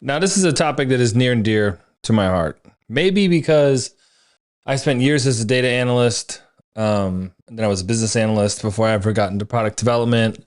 Now, this is a topic that is near and dear to my heart. Maybe because I spent years as a data analyst, then I was a business analyst before I ever got into product development,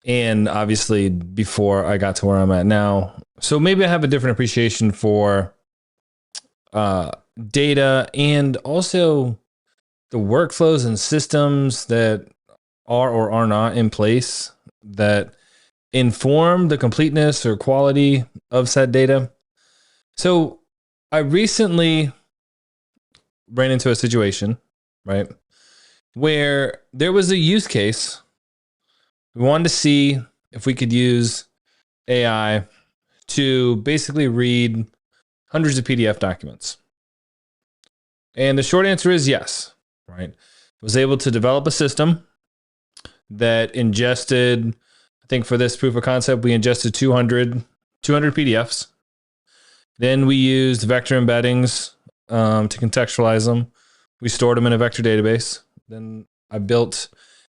and obviously before I got to where I'm at now. So maybe I have a different appreciation for data and also the workflows and systems that are or are not in place that inform the completeness or quality of said data. So I recently ran into a situation, right, where there was a use case. We wanted to see if we could use AI to basically read hundreds of PDF documents. And the short answer is yes, right? I was able to develop a system that ingested, I think for this proof of concept, we ingested 200 PDFs. Then we used vector embeddings to contextualize them. We stored them in a vector database. Then I built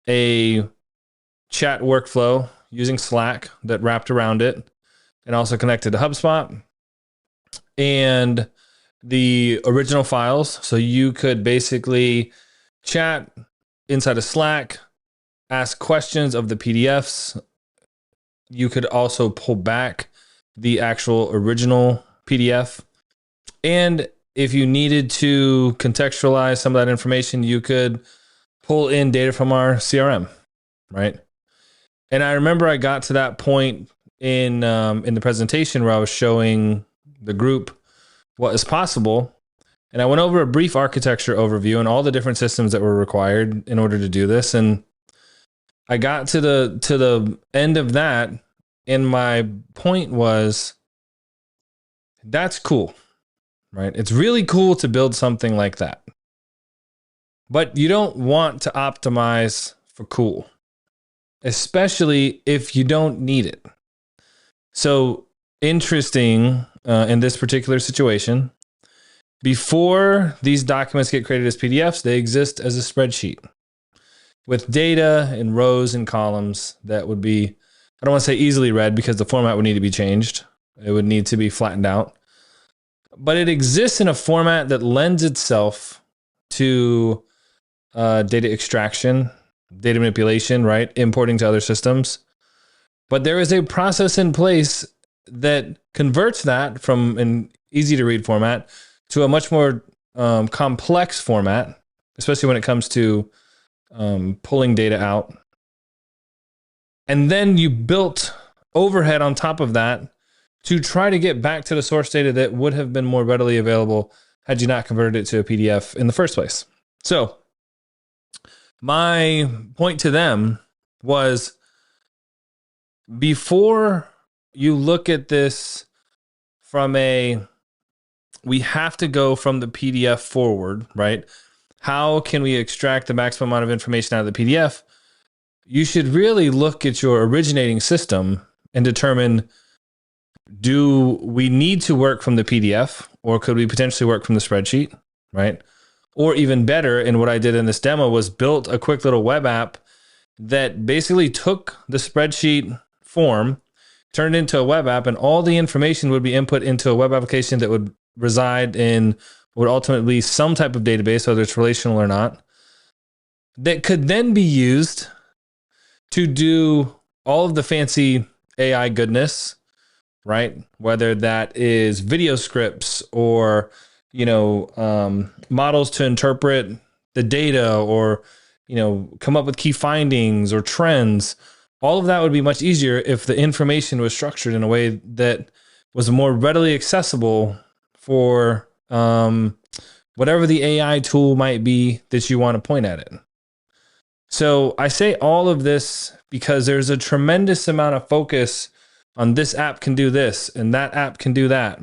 a chat workflow using Slack that wrapped around it and also connected to HubSpot and the original files. So you could basically chat inside of Slack, ask questions of the PDFs. You could also pull back the actual original PDF. And if you needed to contextualize some of that information, you could pull in data from our CRM, right? And I remember I got to that point in the presentation where I was showing the group what is possible. And I went over a brief architecture overview and all the different systems that were required in order to do this. And I got to the end of that, and my point was, that's cool, right? It's really cool to build something like that. But you don't want to optimize for cool, especially if you don't need it. So interesting in this particular situation, before these documents get created as PDFs, they exist as a spreadsheet with data and rows and columns that would be, I don't want to say easily read because the format would need to be changed. It would need to be flattened out. But it exists in a format that lends itself to data extraction, data manipulation, right? Importing to other systems. But there is a process in place that converts that from an easy to read format to a much more complex format, especially when it comes to pulling data out. And then you built overhead on top of that to try to get back to the source data that would have been more readily available had you not converted it to a PDF in the first place. So my point to them was, before you look at this from we have to go from the PDF forward, right? How can we extract the maximum amount of information out of the PDF? You should really look at your originating system and determine, do we need to work from the PDF, or could we potentially work from the spreadsheet, right? Or even better, and what I did in this demo was built a quick little web app that basically took the spreadsheet form, turned it into a web app, and all the information would be input into a web application that would reside in would ultimately some type of database, whether it's relational or not, that could then be used to do all of the fancy AI goodness, right? Whether that is video scripts or, models to interpret the data, or, come up with key findings or trends. All of that would be much easier if the information was structured in a way that was more readily accessible for whatever the AI tool might be that you want to point at it. So I say all of this because there's a tremendous amount of focus on this app can do this and that app can do that,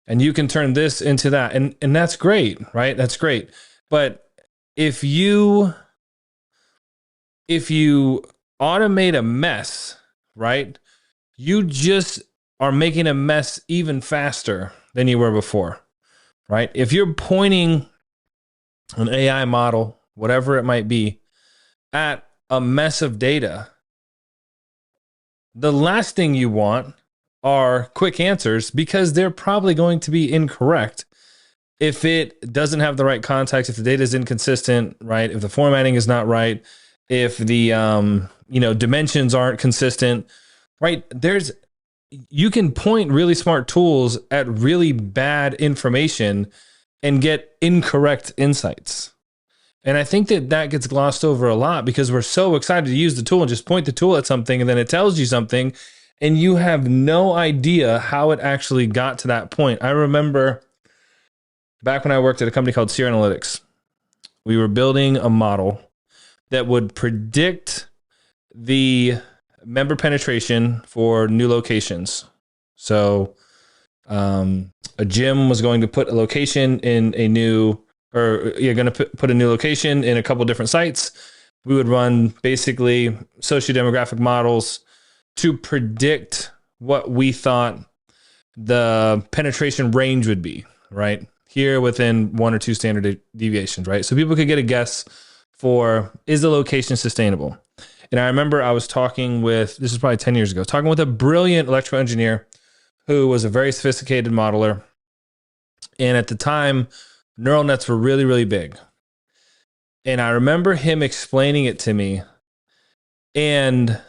and you can turn this into that. And that's great, right? That's great. But if you automate a mess, right, you just are making a mess even faster than you were before, right? If you're pointing an AI model, whatever it might be, at a mess of data, the last thing you want are quick answers because they're probably going to be incorrect if it doesn't have the right context, if the data is inconsistent, right? If the formatting is not right, if the dimensions aren't consistent, right? You can point really smart tools at really bad information and get incorrect insights. And I think that gets glossed over a lot because we're so excited to use the tool and just point the tool at something and then it tells you something and you have no idea how it actually got to that point. I remember back when I worked at a company called Seer Analytics, we were building a model that would predict the member penetration for new locations. So a gym was going to put a location in a new, or you're going to put a new location in a couple different sites. We would run basically socio-demographic models to predict what we thought the penetration range would be, right? Here within 1 or 2 standard deviations, right? So people could get a guess for, is the location sustainable? And I remember I was talking with, this is probably 10 years ago, talking with a brilliant electrical engineer who was a very sophisticated modeler. And at the time, neural nets were really, really big. And I remember him explaining it to me. And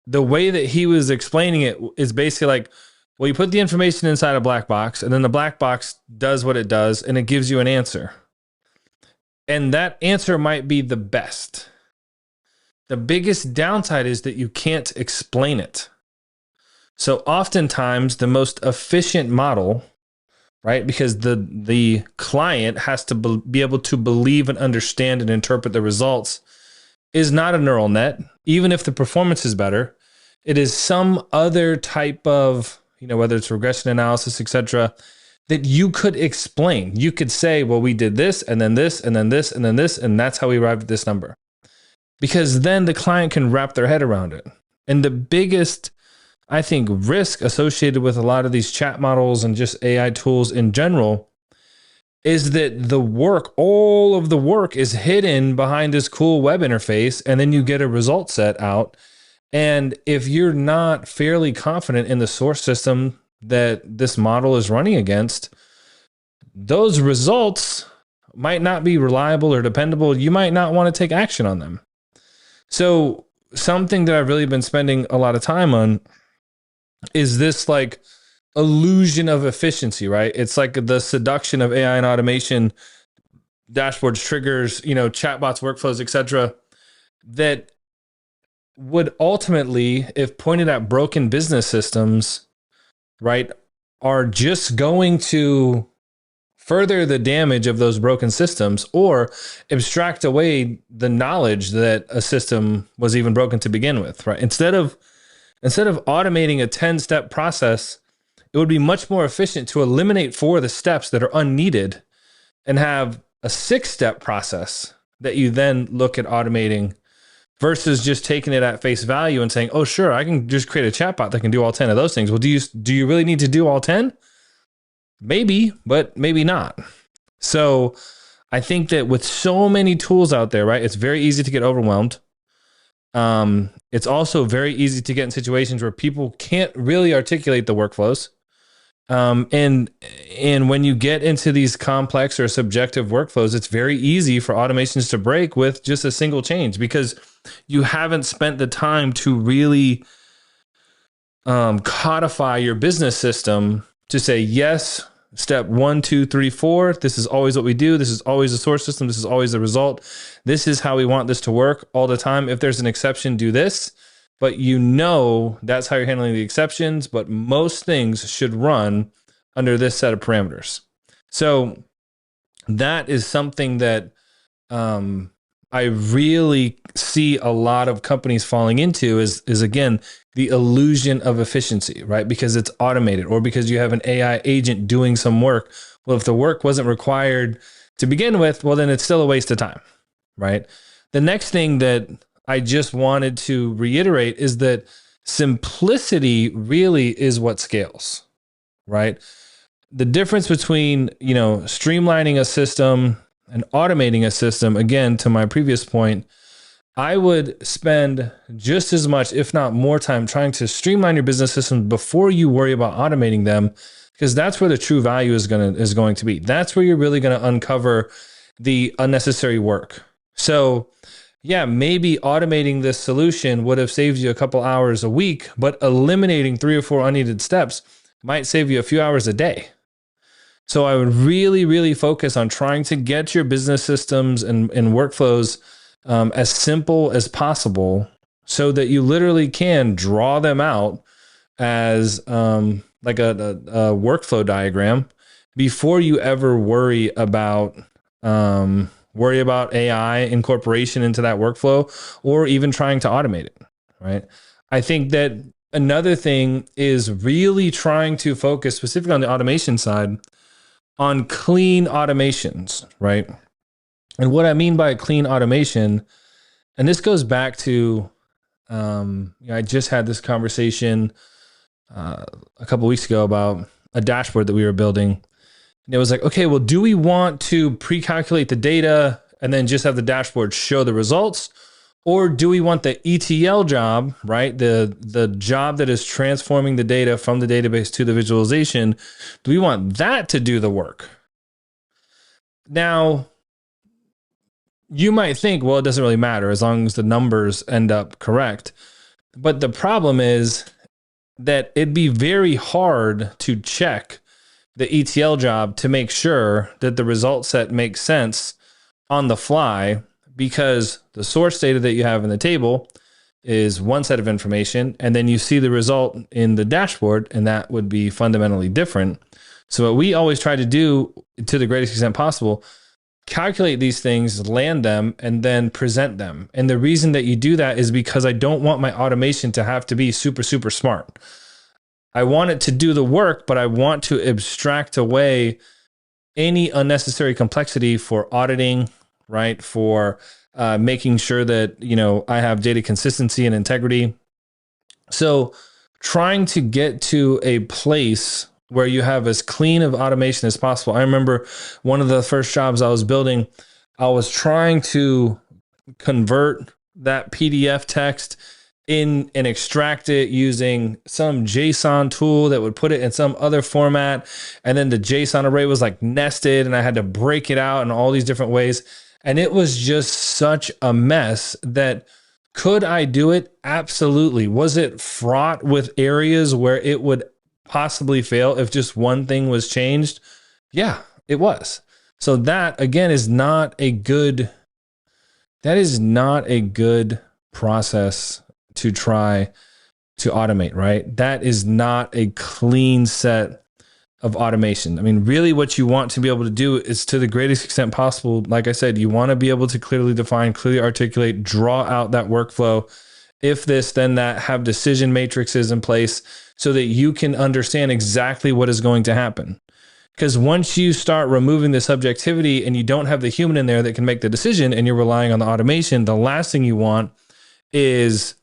the way that he was explaining it is basically like, well, you put the information inside a black box, and then the black box does what it does, and it gives you an answer. And that answer might be the best. The biggest downside is that you can't explain it. So oftentimes the most efficient model, right? Because the client has to be able to believe and understand and interpret the results, is not a neural net. Even if the performance is better, it is some other type of, whether it's regression analysis, etc., that you could explain. You could say, well, we did this and then this and then this and then this, and that's how we arrived at this number. Because then the client can wrap their head around it. And the biggest, I think, risk associated with a lot of these chat models and just AI tools in general is that all of the work is hidden behind this cool web interface, and then you get a result set out. And if you're not fairly confident in the source system that this model is running against, those results might not be reliable or dependable. You might not want to take action on them. So something that I've really been spending a lot of time on is this like illusion of efficiency, right? It's like the seduction of AI and automation, dashboards, triggers, chatbots, workflows, etc., that would ultimately, if pointed at broken business systems, right, are just going to further the damage of those broken systems or abstract away the knowledge that a system was even broken to begin with, right? Instead of automating a 10-step process, it would be much more efficient to eliminate 4 of the steps that are unneeded and have a 6-step process that you then look at automating versus just taking it at face value and saying, oh, sure, I can just create a chatbot that can do all 10 of those things. Well, do you really need to do all 10? Maybe, but maybe not. So I think that with so many tools out there, right, it's very easy to get overwhelmed. It's also very easy to get in situations where people can't really articulate the workflows. And when you get into these complex or subjective workflows, it's very easy for automations to break with just a single change because you haven't spent the time to really codify your business system to say, yes, step 1, 2, 3, 4, this is always what we do. This is always the source system. This is always the result. This is how we want this to work all the time. If there's an exception, do this. But that's how you're handling the exceptions. But most things should run under this set of parameters. So that is something that I really see a lot of companies falling into is again, the illusion of efficiency, right? Because it's automated or because you have an AI agent doing some work. Well, if the work wasn't required to begin with, well, then it's still a waste of time, right? The next thing that I just wanted to reiterate is that simplicity really is what scales, right? The difference between, streamlining a system and automating a system, again, to my previous point, I would spend just as much, if not more time trying to streamline your business systems before you worry about automating them, because that's where the true value is going to be. That's where you're really going to uncover the unnecessary work. So yeah, maybe automating this solution would have saved you a couple hours a week, but eliminating 3 or 4 unneeded steps might save you a few hours a day. So I would really, really focus on trying to get your business systems and workflows as simple as possible so that you literally can draw them out as like a workflow diagram before you ever worry about AI incorporation into that workflow or even trying to automate it, right? I think that another thing is really trying to focus specifically on the automation side on clean automations, right? And what I mean by clean automation, and this goes back to, I just had this conversation a couple weeks ago about a dashboard that we were building. And it was like, okay, well, do we want to pre-calculate the data and then just have the dashboard show the results? Or do we want the ETL job, right? The job that is transforming the data from the database to the visualization. Do we want that to do the work? Now, you might think, well, it doesn't really matter as long as the numbers end up correct. But the problem is that it'd be very hard to check the ETL job to make sure that the result set makes sense on the fly, because the source data that you have in the table is one set of information, and then you see the result in the dashboard, and that would be fundamentally different. So what we always try to do, to the greatest extent possible, calculate these things, land them, and then present them. And the reason that you do that is because I don't want my automation to have to be super, super smart. I want it to do the work, but I want to abstract away any unnecessary complexity for auditing, right? For making sure that, I have data consistency and integrity. So trying to get to a place where you have as clean of automation as possible. I remember one of the first jobs I was building, I was trying to convert that PDF text in and extract it using some JSON tool that would put it in some other format. And then the JSON array was like nested, and I had to break it out in all these different ways. And it was just such a mess that, could I do it? Absolutely. Was it fraught with areas where it would possibly fail if just one thing was changed? Yeah, it was. So that, again, is not a good process to try to automate, right? That is not a clean set of automation. I mean, really what you want to be able to do is, to the greatest extent possible, like I said, you want to be able to clearly define, clearly articulate, draw out that workflow. If this, then that, have decision matrices in place so that you can understand exactly what is going to happen. Because once you start removing the subjectivity and you don't have the human in there that can make the decision, and you're relying on the automation, the last thing you want is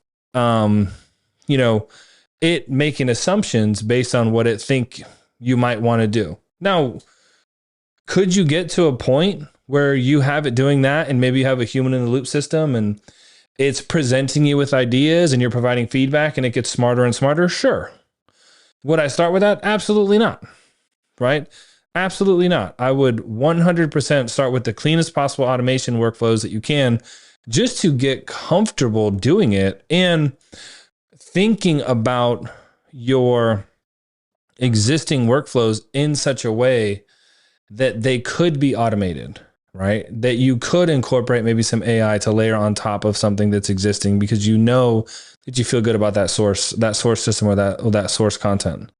it making assumptions based on what it think you might want to do. Now, could you get to a point where you have it doing that, and maybe you have a human in the loop system and it's presenting you with ideas and you're providing feedback and it gets smarter and smarter? Sure. Would I start with that? Absolutely not. Right? Absolutely not. I would 100% start with the cleanest possible automation workflows that you can, just to get comfortable doing it and thinking about your existing workflows in such a way that they could be automated, right? That you could incorporate maybe some AI to layer on top of something that's existing, because you know that you feel good about that source system or that source content.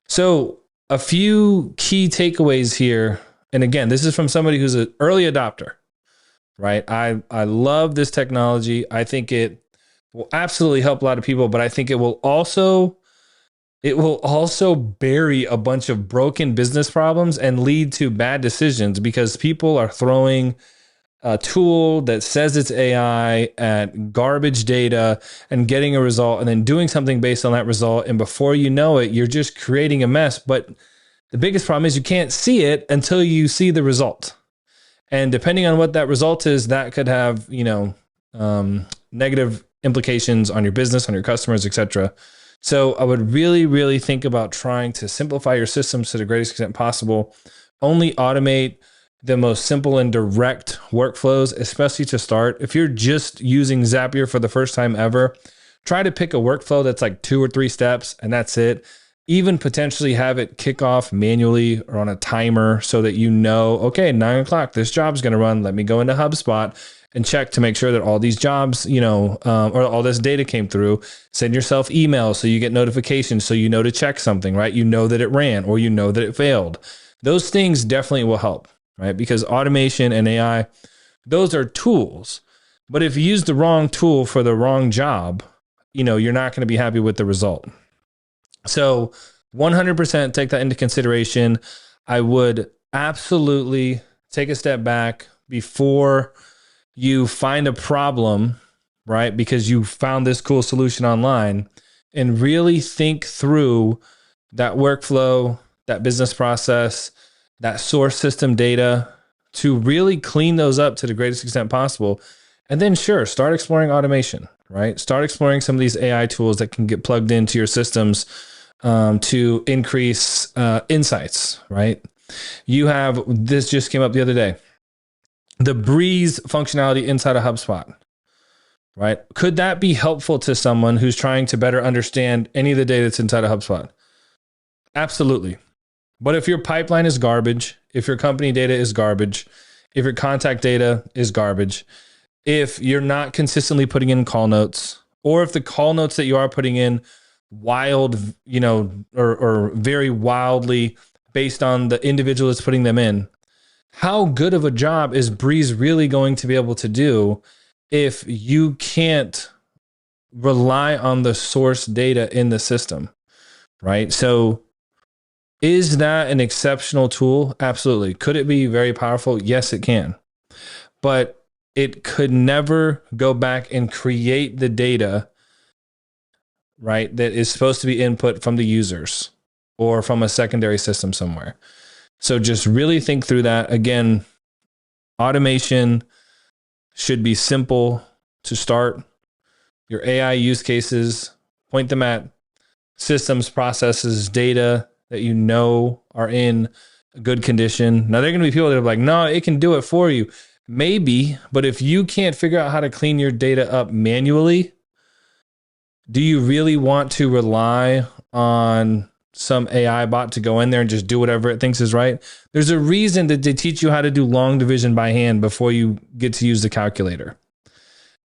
So a few key takeaways here. And again, this is from somebody who's an early adopter, right? I love this technology. I think it will absolutely help a lot of people, but I think it will also bury a bunch of broken business problems and lead to bad decisions, because people are throwing a tool that says it's AI at garbage data and getting a result, and then doing something based on that result. And before you know it, you're just creating a mess. But the biggest problem is you can't see it until you see the result. And depending on what that result is, that could have, negative implications on your business, on your customers, etc. So I would really, really think about trying to simplify your systems to the greatest extent possible. Only automate the most simple and direct workflows, especially to start. If you're just using Zapier for the first time ever, try to pick a workflow that's like 2 or 3 steps and that's it. Even potentially have it kick off manually or on a timer so that you know, okay, 9 o'clock, this job's going to run. Let me go into HubSpot and check to make sure that all these jobs, or all this data came through. Send yourself emails so you get notifications so you know to check something, right? You know that it ran or you know that it failed. Those things definitely will help, right? Because automation and AI, those are tools. But if you use the wrong tool for the wrong job, you're not going to be happy with the result. So 100% take that into consideration. I would absolutely take a step back before you find a problem, right? Because you found this cool solution online, and really think through that workflow, that business process, that source system data to really clean those up to the greatest extent possible. And then sure, start exploring automation, right? Start exploring some of these AI tools that can get plugged into your systems to increase insights, right? This just came up the other day, the Breeze functionality inside of HubSpot, right? Could that be helpful to someone who's trying to better understand any of the data that's inside of HubSpot? Absolutely. But if your pipeline is garbage, if your company data is garbage, if your contact data is garbage, if you're not consistently putting in call notes, or if the call notes that you are putting in wild, or very wildly based on the individual that's putting them in, how good of a job is Breeze really going to be able to do if you can't rely on the source data in the system, right? So is that an exceptional tool? Absolutely. Could it be very powerful? Yes, it can. But it could never go back and create the data, right, that is supposed to be input from the users or from a secondary system somewhere. So just really think through that. Again, automation should be simple to start. Your AI use cases, point them at systems, processes, data that you know are in good condition. Now, there are going to be people that are like, no, it can do it for you. Maybe, but if you can't figure out how to clean your data up manually, do you really want to rely on some AI bot to go in there and just do whatever it thinks is right? There's a reason that they teach you how to do long division by hand before you get to use the calculator.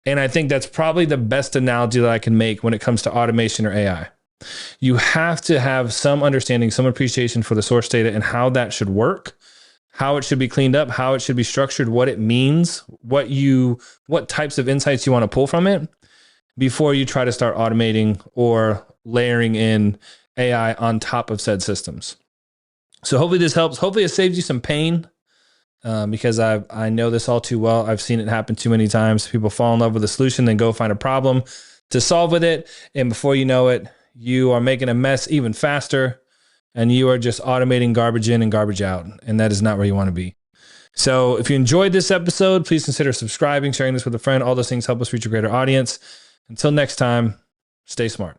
And I think that's probably the best analogy that I can make when it comes to automation or AI. You have to have some understanding, some appreciation for the source data and how that should work, how it should be cleaned up, how it should be structured, what it means, what types of insights you want to pull from it before you try to start automating or layering in AI on top of said systems. So hopefully this helps. Hopefully it saves you some pain, because I know this all too well. I've seen it happen too many times. People fall in love with a solution, then go find a problem to solve with it. And before you know it, you are making a mess even faster, and you are just automating garbage in and garbage out. And that is not where you want to be. So if you enjoyed this episode, please consider subscribing, sharing this with a friend. All those things help us reach a greater audience. Until next time, stay smart.